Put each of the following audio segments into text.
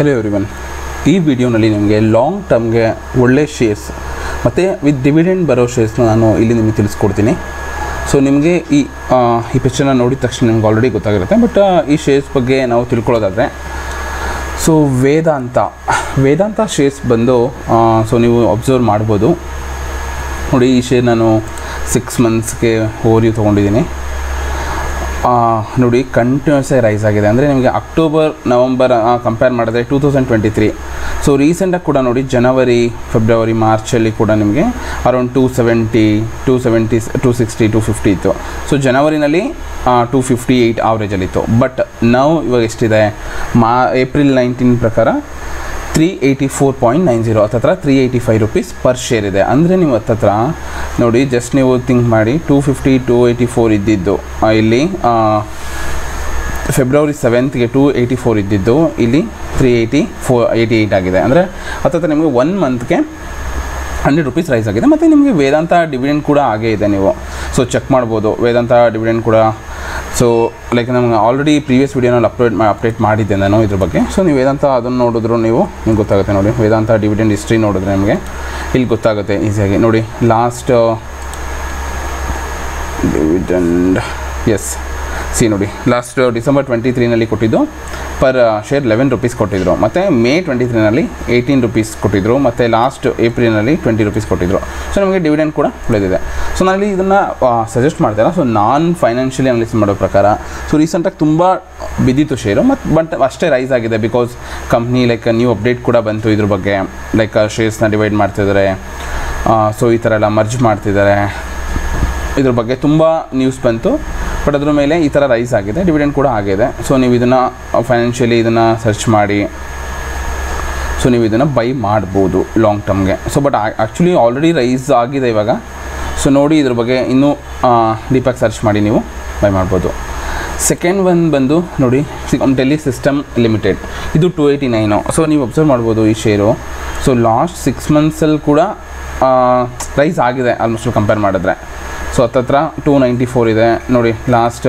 Hello everyone, ಈ ವಿಡಿಯೋನಲ್ಲಿ ನಿಮಗೆ ಲಾಂಗ್ ಟರ್ಮ್ಗೆ ಒಳ್ಳೆ ಶೇರ್ಸ್ ಮತ್ತು ವಿತ್ ಡಿವಿಡೆಂಡ್ ಬರೋ ಶೇರ್ಸ್ನ ನಾನು ಇಲ್ಲಿ ನಿಮಗೆ ತಿಳಿಸ್ಕೊಡ್ತೀನಿ. ಸೊ ನಿಮಗೆ ಈ ಪಿಕ್ಚರ್ನ ನೋಡಿದ ತಕ್ಷಣ ನಿಮ್ಗೆ ಆಲ್ರೆಡಿ ಗೊತ್ತಾಗಿರುತ್ತೆ. ಬಟ್ ಈ ಶೇರ್ಸ್ ಬಗ್ಗೆ ನಾವು ತಿಳ್ಕೊಳ್ಳೋದಾದರೆ, ಸೊ ವೇದಾಂತ ಶೇರ್ಸ್ ಬಂದು ಸೊ ನೀವು ಅಬ್ಸರ್ವ್ ಮಾಡ್ಬೋದು ನೋಡಿ. ಈ ಶೇರ್ ನಾನು 6 ಮಂತ್ಸ್ಗೆ ಓವರ್ವ್ಯೂ ತೊಗೊಂಡಿದ್ದೀನಿ ನೋಡಿ. ಕಂಟಿನ್ಯೂಸ್ ಆಗಿ ರೈಸ್ ಆಗಿದೆ. ಅಂದರೆ ನಿಮಗೆ ಅಕ್ಟೋಬರ್ ನವಂಬರ್ ಕಂಪೇರ್ ಮಾಡಿದ್ರೆ 2023, ಸೊ ರೀಸೆಂಟಾಗಿ ಕೂಡ ನೋಡಿ ಜನವರಿ ಫೆಬ್ರವರಿ ಮಾರ್ಚಲ್ಲಿ ಕೂಡ ನಿಮಗೆ ಅರೌಂಡ್ 270, 260, 250 ಇತ್ತು. ಸೊ ಜನವರಿನಲ್ಲಿ 258 ಆವ್ರೇಜಲ್ಲಿತ್ತು. ಬಟ್ ನಾವು ಇವಾಗ ಎಷ್ಟಿದೆ, ಏಪ್ರಿಲ್ 19 ಪ್ರಕಾರ 384.90 ಹತ್ತತ್ರ 385 ರೂಪೀಸ್ ಪರ್ ಶೇರ್ ಇದೆ. ಅಂದರೆ ನೀವು ಹತ್ತತ್ರ ನೋಡಿ, ಜಸ್ಟ್ ನೀವು ಥಿಂಕ್ ಮಾಡಿ, 250 284 ಇದ್ದಿದ್ದು ಇಲ್ಲಿ ಫೆಬ್ರವರಿ 7ಗೆ 284 ಇದ್ದಿದ್ದು ಇಲ್ಲಿ 388 ಆಗಿದೆ. ಅಂದರೆ ಹತ್ತತ್ರ ನಿಮಗೆ 1 ಮಂತ್ಗೆ 100 ರೂಪೀಸ್ ರೈಸ್ ಆಗಿದೆ. ಮತ್ತು ನಿಮಗೆ ವೇದಾಂತ ಡಿವಿಡೆಂಡ್ ಕೂಡ ಆಗೇ ಇದೆ. ನೀವು ಸೊ ಚೆಕ್ ಮಾಡ್ಬೋದು ವೇದಾಂತ ಡಿವಿಡೆಂಡ್ ಕೂಡ. ಸೊ ಲೈಕ್ ನಮ್ಗೆ ಆಲ್ರೆಡಿ ಪ್ರೀವಿಯಸ್ ವೀಡಿಯೋನಲ್ಲಿ ಅಪ್ಡೇಟ್ ಮಾಡಿದ್ದೆ ನಾನು ಇದ್ರ ಬಗ್ಗೆ. ಸೊ ನೀವು ವೇದಾಂತ ಅದನ್ನು ನೋಡಿದ್ರು ನಿಮ್ಗೆ ಗೊತ್ತಾಗುತ್ತೆ ನೋಡಿ. ವೇದಾಂತ ಡಿವಿಡೆಂಡ್ ಹಿಸ್ಟ್ರಿ ನೋಡಿದ್ರೆ ನಿಮಗೆ ಇಲ್ಲಿ ಗೊತ್ತಾಗುತ್ತೆ ಈಸಿಯಾಗಿ ನೋಡಿ. ಲಾಸ್ಟ್ ಡಿವಿಡೆಂಡ್ ನೋಡಿ, ಲಾಸ್ಟ್ ಡಿಸೆಂಬರ್ 23ನಲ್ಲಿ ಕೊಟ್ಟಿದ್ದು ಪರ್ ಶೇರ್ 11 ರೂಪೀಸ್ ಕೊಟ್ಟಿದ್ರು. ಮತ್ತು ಮೇ 23ನಲ್ಲಿ 18 ರೂಪೀಸ್ ಕೊಟ್ಟಿದ್ರು. ಮತ್ತು ಲಾಸ್ಟ್ ಏಪ್ರಿಲ್ನಲ್ಲಿ 20 ರೂಪೀಸ್ ಕೊಟ್ಟಿದ್ರು. ಸೊ ನಮಗೆ ಡಿವಿಡೆಂಡ್ ಕೂಡ ಉಳಿದಿದೆ. ಸೊ ನಾನಲ್ಲಿ ಇದನ್ನು ಸಜೆಸ್ಟ್ ಮಾಡ್ತಾಯಿಲ್ಲ. ಸೊ ನಾನ್ ಫೈನಾನ್ಷಿಯಲಿ ಅನಾಲಿಸಿಸ್ ಮಾಡೋ ಪ್ರಕಾರ ಸೊ ರೀಸೆಂಟಾಗಿ ತುಂಬ ಬಿದ್ದಿತ್ತು ಶೇರು, ಬಟ್ ಅಷ್ಟೇ ರೈಸ್ ಆಗಿದೆ. Because company like new update ಕೂಡ ಬಂತು ಇದ್ರ ಬಗ್ಗೆ. ಲೈಕ್ ಶೇರ್ಸ್ನ ಡಿವೈಡ್ ಮಾಡ್ತಿದ್ದಾರೆ, ಸೊ ಈ ಥರ ಎಲ್ಲ ಮರ್ಜ್ ಮಾಡ್ತಿದ್ದಾರೆ. ಇದ್ರ ಬಗ್ಗೆ ತುಂಬ ನ್ಯೂಸ್ ಬಂತು. ಬಟ್ ಅದ್ರ ಮೇಲೆ ಈ ಥರ ರೈಸ್ ಆಗಿದೆ, ಡಿವಿಡೆಂಡ್ ಕೂಡ ಆಗಿದೆ. ಸೊ ನೀವು ಇದನ್ನು ಫೈನಾನ್ಷಿಯಲಿ ಇದನ್ನು ಸರ್ಚ್ ಮಾಡಿ ಸೊ ನೀವು ಇದನ್ನು ಬೈ ಮಾಡ್ಬೋದು ಲಾಂಗ್ ಟರ್ಮ್ಗೆ. So but actually already rise ಆಗಿದೆ ಇವಾಗ. ಸೊ ನೋಡಿ ಇದ್ರ ಬಗ್ಗೆ ಇನ್ನೂ ಡೀಪಾಗಿ ಸರ್ಚ್ ಮಾಡಿ ನೀವು ಬೈ ಮಾಡ್ಬೋದು. ಸೆಕೆಂಡ್ ಒನ್ ಬಂದು ನೋಡಿ, ಡೆಲ್ಲಿ ಸಿಸ್ಟಮ್ ಲಿಮಿಟೆಡ್, ಇದು 289. ಸೊ ನೀವು ಅಬ್ಸರ್ವ್ ಮಾಡ್ಬೋದು ಈ ಶೇರು. ಸೊ ಲಾಸ್ಟ್ 6 ಮಂತ್ಸಲ್ಲಿ ಕೂಡ ರೈಸ್ ಆಗಿದೆ ಆಲ್ಮೋಸ್ಟ್ ಕಂಪೇರ್ ಮಾಡಿದ್ರೆ. ಸೊ ಹತ್ತತ್ರ 294 ಇದೆ ನೋಡಿ. ಲಾಸ್ಟ್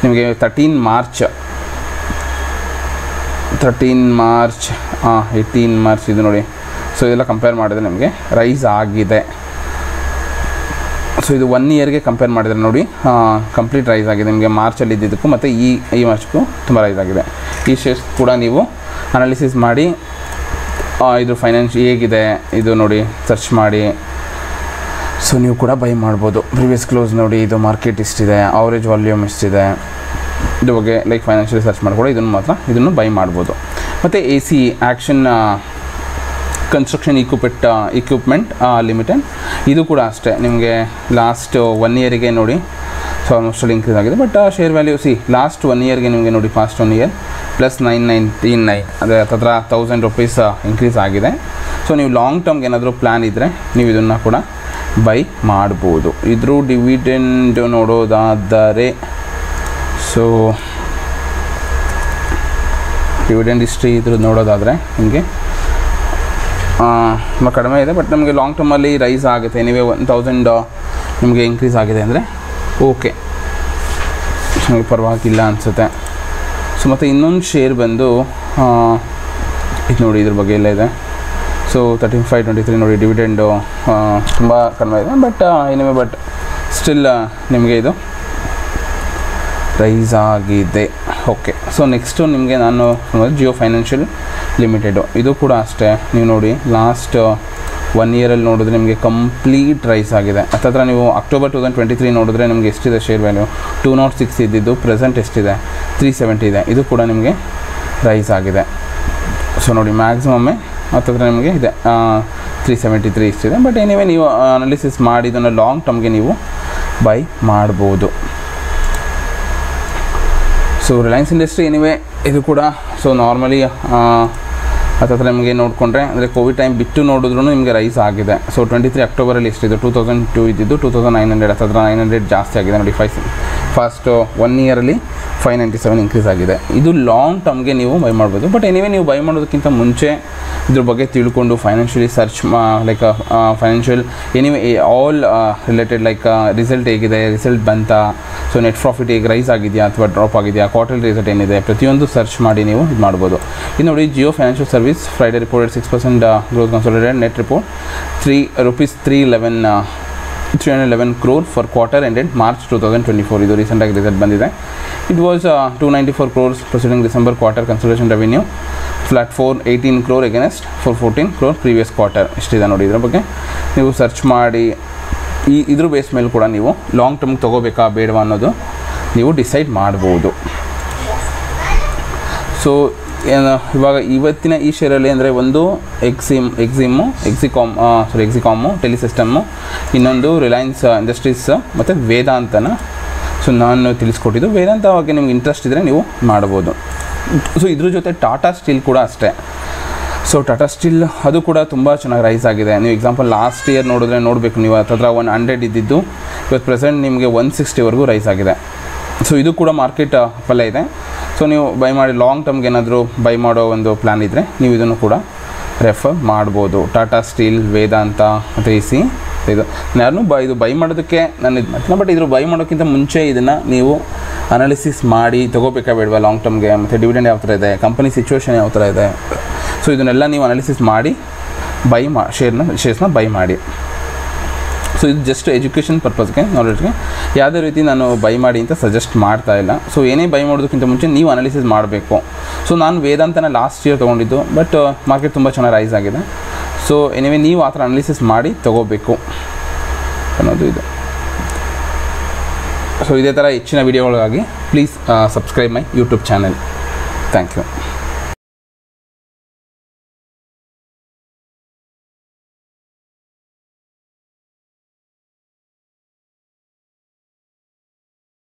ನಿಮಗೆ 13 ಮಾರ್ಚ್ 18 ಮಾರ್ಚ್ ಇದು ನೋಡಿ. ಸೊ ಇದೆಲ್ಲ ಕಂಪೇರ್ ಮಾಡಿದ್ರೆ ನಿಮಗೆ ರೈಸ್ ಆಗಿದೆ. ಸೊ ಇದು 1 ಇಯರ್ಗೆ ಕಂಪೇರ್ ಮಾಡಿದರೆ ನೋಡಿ ಕಂಪ್ಲೀಟ್ ರೈಸ್ ಆಗಿದೆ ನಿಮಗೆ. ಮಾರ್ಚಲ್ಲಿ ಇದ್ದಿದ್ದಕ್ಕೂ ಮತ್ತು ಈ ಮಾರ್ಚ್ಗೂ ತುಂಬ ರೈಸ್ ಆಗಿದೆ. ಈ ಶೇರ್ಸ್ ಕೂಡ ನೀವು ಅನಾಲಿಸಿಸ್ ಮಾಡಿ ಇದು ಫೈನಾನ್ಸ್ ಹೇಗಿದೆ ಇದು ನೋಡಿ ಸರ್ಚ್ ಮಾಡಿ ಸೊ ನೀವು ಕೂಡ ಬೈ ಮಾಡ್ಬೋದು. ಪ್ರೀವಿಯಸ್ ಕ್ಲೋಸ್ ನೋಡಿ, ಇದು ಮಾರ್ಕೆಟ್ ಇಷ್ಟಿದೆ, ಅವರೇಜ್ ವಾಲ್ಯೂಮ್ ಇಷ್ಟಿದೆ, ಇದ್ರ ಬಗ್ಗೆ ಲೈಕ್ ಫೈನಾನ್ಷಿಯಲಿ ಸರ್ಚ್ ಮಾಡಿಕೊಡಿ. ಇದನ್ನು ಬೈ ಮಾಡ್ಬೋದು. ಮತ್ತು AC action construction equipment limited, ಇದು ಕೂಡ ಅಷ್ಟೇ ನಿಮಗೆ ಲಾಸ್ಟ್ 1 ಇಯರಿಗೆ ನೋಡಿ ಸೊ ಆಲ್ಮೋಸ್ಟ್ ಇನ್ಕ್ರೀಸ್ ಆಗಿದೆ. ಬಟ್ ಶೇರ್ ವ್ಯಾಲ್ಯೂ ಲಾಸ್ಟ್ 1 ಇಯರ್ಗೆ ನಿಮಗೆ ನೋಡಿ, ಪಾಸ್ಟ್ 1 ಇಯರ್ ಪ್ಲಸ್ 999 ಅದೇ ಹತ್ತಿರ 1000 ರೂಪೀಸ್ ಇನ್ಕ್ರೀಸ್ ಆಗಿದೆ. ಸೊ ನೀವು ಲಾಂಗ್ ಟರ್ಮ್ಗೆ ಏನಾದರೂ ಪ್ಲ್ಯಾನ್ ಇದ್ದರೆ ನೀವು ಇದನ್ನು ಕೂಡ ಬೈ ಮಾಡ್ಬೋದು. ಇದ್ರ ಡಿವಿಡೆಂಡ್ ನೋಡೋದಾದರೆ ಸೊ ಡಿವಿಡೆಂಡ್ ಹಿಸ್ಟ್ರಿ ಇದ್ರದ್ದು ನೋಡೋದಾದರೆ ನಿಮಗೆ ತುಂಬ ಕಡಿಮೆ ಇದೆ. ಬಟ್ ನಮಗೆ ಲಾಂಗ್ ಟರ್ಮಲ್ಲಿ ರೈಸ್ ಆಗುತ್ತೆ. ಎನಿವೇ 1000 ನಿಮಗೆ ಇನ್ಕ್ರೀಸ್ ಆಗಿದೆ ಅಂದರೆ ಓಕೆ, ನಮಗೆ ಪರವಾಗಿಲ್ಲ ಅನಿಸುತ್ತೆ. ಸೊ ಮತ್ತು ಇನ್ನೊಂದು ಶೇರ್ ಬಂದು ಇದು ನೋಡಿ, ಇದ್ರ ಬಗ್ಗೆ ಎಲ್ಲ ಇದೆ. ಸೊ 3523 ನೋಡಿ, ಡಿವಿಡೆಂಡು ತುಂಬ ಕಡಿಮೆ ಇದೆ. ಬಟ್ ಸ್ಟಿಲ್ ನಿಮಗೆ ಇದು ರೈಸ್ ಆಗಿದೆ. ಓಕೆ, ಸೊ ನೆಕ್ಸ್ಟು ನಿಮಗೆ ನಾನು ಜಿಯೋ ಫೈನಾನ್ಷಿಯಲ್ ಲಿಮಿಟೆಡು, ಇದು ಕೂಡ ಅಷ್ಟೇ. ನೀವು ನೋಡಿ ಲಾಸ್ಟ್ 1 ಇಯರಲ್ಲಿ ನೋಡಿದ್ರೆ ನಿಮಗೆ ಕಂಪ್ಲೀಟ್ ರೈಸ್ ಆಗಿದೆ. ಹತ್ತತ್ರ ನೀವು ಅಕ್ಟೋಬರ್ 2023 ನೋಡಿದ್ರೆ ನಿಮಗೆ ಎಷ್ಟಿದೆ ಶೇರ್ ವ್ಯಾಲ್ಯೂ, 206 ಇದ್ದಿದ್ದು ಪ್ರೆಸೆಂಟ್ ಎಷ್ಟಿದೆ, 370 ಇದೆ. ಇದು ಕೂಡ ನಿಮಗೆ ರೈಸ್ ಆಗಿದೆ. ಸೊ ನೋಡಿ ಮ್ಯಾಕ್ಸಿಮಮ್ಮೇ ಹತ್ತತ್ರ ನಿಮಗೆ ಇದೆ 373 ಇಷ್ಟಿದೆ. ಬಟ್ ಎನಿವೇ ನೀವು ಅನಾಲಿಸಿಸ್ ಮಾಡಿ ಇದನ್ನು ಲಾಂಗ್ ಟರ್ಮ್ಗೆ ನೀವು ಬೈ ಮಾಡ್ಬೋದು. ಸೊ ರಿಲಯನ್ಸ್ ಇಂಡಸ್ಟ್ರಿ ಎನಿವೇ ಇದು ಕೂಡ ಸೊ ನಾರ್ಮಲಿ ಹತ್ತತ್ರ ನಿಮಗೆ ನೋಡಿಕೊಂಡ್ರೆ, ಅಂದರೆ ಕೋವಿಡ್ ಟೈಮ್ ಬಿಟ್ಟು ನೋಡಿದ್ರೂ ನಿಮಗೆ ರೈಸ್ ಆಗಿದೆ. ಸೊ 23 ಅಕ್ಟೋಬರಲ್ಲಿ ಎಷ್ಟಿದ್ದು 2002 ಇದ್ದಿದ್ದು 2900, ಹತ್ತತ್ರ 900 ಜಾಸ್ತಿ ಆಗಿದೆ ನೋಡಿ. ಫಸ್ಟ್ 1 ಇಯರಲ್ಲಿ 597 ಇನ್ಕ್ರೀಸ್ ಆಗಿದೆ. ಇದು ಲಾಂಗ್ ಟರ್ಮ್ಗೆ ನೀವು ಬೈ ಮಾಡ್ಬೋದು. ಬಟ್ ಎನಿವೇ ನೀವು ಬೈ ಮಾಡೋದಕ್ಕಿಂತ ಮುಂಚೆ ಇದ್ರ ಬಗ್ಗೆ ತಿಳ್ಕೊಂಡು financially search like financial anyway all related like result ಹೇಗಿದೆ, ರಿಸಲ್ಟ್ ಬಂತಾ, ಸೊ ನೆಟ್ ಪ್ರಾಫಿಟ್ ಹೇಗೆ ರೈಸ್ ಆಗಿದೆಯಾ ಅಥವಾ ಡ್ರಾಪ್ ಆಗಿದೆಯಾ, ಕ್ವಾರ್ಟರ್ಲಿ ರಿಸಲ್ಟ್ ಏನಿದೆ, ಪ್ರತಿಯೊಂದು ಸರ್ಚ್ ಮಾಡಿ ನೀವು ಇದು ಮಾಡ್ಬೋದು. ಇದು ನೋಡಿ Jio financial service Friday reported 6% growth consolidated net report ₹311 crore for quarter ended March 2024. ಇದು ರೀಸೆಂಟಾಗಿ ರಿಸಲ್ಟ್ ಬಂದಿದೆ. It was 294 crores preceding December quarter consultation revenue flat 418 crore against 414 crore previous quarter. ಇಷ್ಟಿದೆ ನೋಡಿ. ಇದ್ರ ಬಗ್ಗೆ ನೀವು ಸರ್ಚ್ ಮಾಡಿ ಇದ್ರ ಬೇಸ್ ಮೇಲೆ ಕೂಡ ನೀವು ಲಾಂಗ್ ಟರ್ಮ್ಗೆ ತೊಗೋಬೇಕಾ ಬೇಡವಾ ಅನ್ನೋದು ನೀವು ಡಿಸೈಡ್ ಮಾಡ್ಬೋದು. ಸೊ ಇವಾಗ ಇವತ್ತಿನ ಈ ಶೇರಲ್ಲಿ ಅಂದರೆ ಒಂದು ಎಕ್ಸಿಕಾಮು ಟೆಲಿಸಿಸ್ಟಮ್ಮು, ಇನ್ನೊಂದು ರಿಲಯನ್ಸ್ ಇಂಡಸ್ಟ್ರೀಸ್ ಮತ್ತು ವೇದಾಂತನ ಸೊ ನಾನು ತಿಳಿಸ್ಕೊಟ್ಟಿದ್ದು. ವೇದಾಂತ ಬಗ್ಗೆ ನಿಮ್ಗೆ ಇಂಟ್ರೆಸ್ಟ್ ಇದ್ದರೆ ನೀವು ಮಾಡ್ಬೋದು. ಸೊ ಇದ್ರ ಜೊತೆ ಟಾಟಾ ಸ್ಟೀಲ್ ಕೂಡ ಅಷ್ಟೇ. ಸೊ ಟಾಟಾ ಸ್ಟೀಲ್ ಅದು ಕೂಡ ತುಂಬ ಚೆನ್ನಾಗಿ ರೈಸ್ ಆಗಿದೆ. ನೀವು ಎಕ್ಸಾಂಪಲ್ ಲಾಸ್ಟ್ ಇಯರ್ ನೋಡಬೇಕು ನೀವು ಹತ್ತಿರ 100 ಇದ್ದಿದ್ದು ಇವತ್ತು ಪ್ರೆಸೆಂಟ್ ನಿಮಗೆ 160ವರೆಗೂ ರೈಸ್ ಆಗಿದೆ. ಸೊ ಇದು ಕೂಡ ಮಾರ್ಕೆಟ್ ಪಲ್ಲೆ ಇದೆ. ಸೊ ನೀವು ಬೈ ಮಾಡಿ ಲಾಂಗ್ ಟರ್ಮ್ಗೆ ಏನಾದರೂ ಬೈ ಮಾಡೋ ಒಂದು ಪ್ಲ್ಯಾನ್ ಇದ್ದರೆ ನೀವು ಇದನ್ನು ಕೂಡ ರೆಫರ್ ಮಾಡ್ಬೋದು. ಟಾಟಾ ಸ್ಟೀಲ್, ವೇದಾಂತ ಮತ್ತು ಇದು ಯಾರನ್ನೂ ಇದು ಬೈ ಮಾಡೋದಕ್ಕೆ ನಾನು ಇದು ಮಾಡ್ತೀನಿ. ಬಟ್ ಇದ್ರ ಬೈ ಮಾಡೋಕ್ಕಿಂತ ಮುಂಚೆ ಇದನ್ನು ನೀವು ಅನಾಲಿಸಿಸ್ ಮಾಡಿ ತೊಗೋಬೇಕಾ ಬೇಡವಾ ಲಾಂಗ್ ಟರ್ಮ್ಗೆ, ಮತ್ತು ಡಿವಿಡೆಂಡ್ ಯಾವ ಥರ ಇದೆ, ಕಂಪನಿ ಸಿಚುವೇಷನ್ ಯಾವ ಥರ ಇದೆ, ಸೊ ಇದನ್ನೆಲ್ಲ ನೀವು ಅನಾಲಿಸಿಸ್ ಮಾಡಿ ಶೇರ್ಸ್ನ ಬೈ ಮಾಡಿ. ಸೊ ಇದು ಜಸ್ಟ್ ಎಜುಕೇಷನ್ ಪರ್ಪಸ್ಗೆ, ನಾಲೆಡ್ಜ್ಗೆ, ಯಾವುದೇ ರೀತಿ ನಾನು ಬೈ ಮಾಡಿ ಅಂತ ಸಜೆಸ್ಟ್ ಮಾಡ್ತಾ ಇಲ್ಲ. ಸೊ ಏನೇ ಬೈ ಮಾಡೋದಕ್ಕಿಂತ ಮುಂಚೆ ನೀವು ಅನಾಲಿಸಿಸ್ ಮಾಡಬೇಕು. ಸೊ ನಾನು ವೇದಾಂತನ ಲಾಸ್ಟ್ ಇಯರ್ ತೊಗೊಂಡಿದ್ದು, ಬಟ್ ಮಾರ್ಕೆಟ್ ತುಂಬ ಚೆನ್ನಾಗಿ ರೈಸ್ ಆಗಿದೆ. ಸೊ ಎನಿವೇ ನೀವು ಆ ಥರ ಅನಾಲಿಸಿಸ್ ಮಾಡಿ ತೊಗೋಬೇಕು ಅನ್ನೋದು ಇದು. ಸೊ ಇದೇ ಥರ ಹೆಚ್ಚಿನ ವೀಡಿಯೋಗಳಿಗಾಗಿ please subscribe my YouTube channel. Thank you.